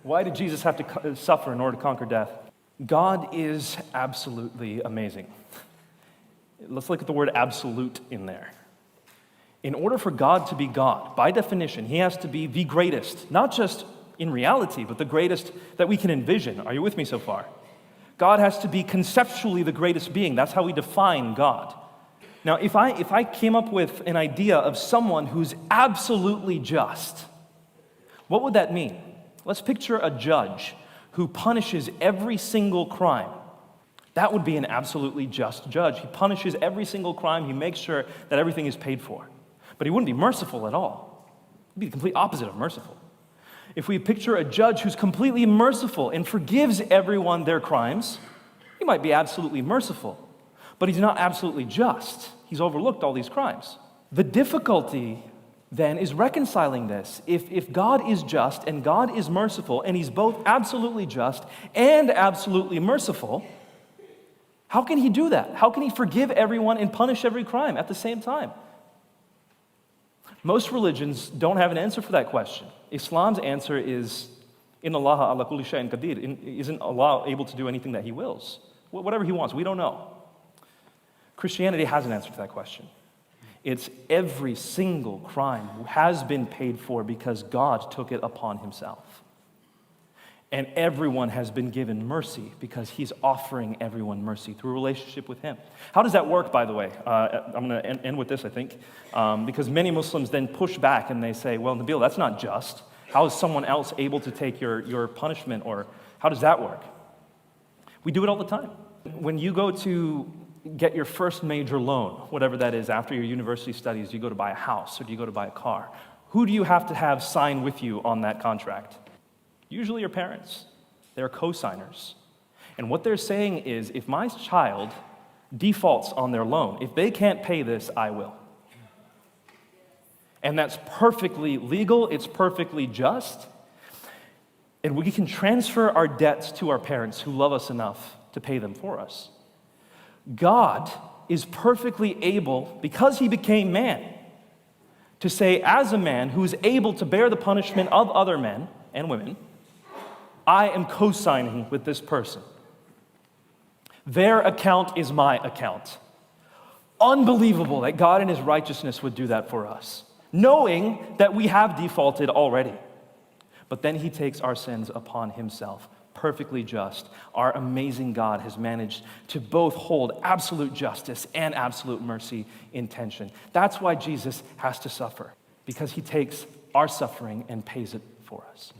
Why did Jesus have to suffer in order to conquer death? God is absolutely amazing. Let's look at the word absolute in there. In order for God to be God, by definition, he has to be the greatest, not just in reality, but the greatest that we can envision. Are you with me so far? God has to be conceptually the greatest being. That's how we define God. Now, if I came up with an idea of someone who's absolutely just, what would that mean? Let's picture a judge who punishes every single crime. That would be an absolutely just judge. He punishes every single crime. He makes sure that everything is paid for. But he wouldn't be merciful at all. He'd be the complete opposite of merciful. If we picture a judge who's completely merciful and forgives everyone their crimes, he might be absolutely merciful, but he's not absolutely just. He's overlooked all these crimes. The difficulty then is reconciling this. If God is just and God is merciful, and he's both absolutely just and absolutely merciful, how can he do that? How can he forgive everyone and punish every crime at the same time? Most religions don't have an answer for that question. Islam's answer is, Inna Allaha ala kulli shay'in qadir. Isn't Allah able to do anything that he wills? Whatever he wants, we don't know. Christianity has an answer to that question. It's every single crime has been paid for because God took it upon himself. And everyone has been given mercy because he's offering everyone mercy through a relationship with him. How does that work, by the way? I'm going to end with this, I think, because many Muslims then push back and they say, well, Nabil, that's not just. How is someone else able to take your punishment, or how does that work? We do it all the time. When you go to get your first major loan, whatever that is, after your university studies, you go to buy a house or do you go to buy a car, who do you have to have sign with you on that contract? Usually your parents. They're co-signers. And what they're saying is, if my child defaults on their loan, if they can't pay this, I will. And that's perfectly legal, it's perfectly just. And we can transfer our debts to our parents who love us enough to pay them for us. God is perfectly able, because he became man, to say, as a man who is able to bear the punishment of other men and women, I am co-signing with this person. Their account is my account. Unbelievable that God in his righteousness would do that for us, knowing that we have defaulted already. But then he takes our sins upon himself, perfectly just. Our amazing God has managed to both hold absolute justice and absolute mercy in tension. That's why Jesus has to suffer, because he takes our suffering and pays it for us.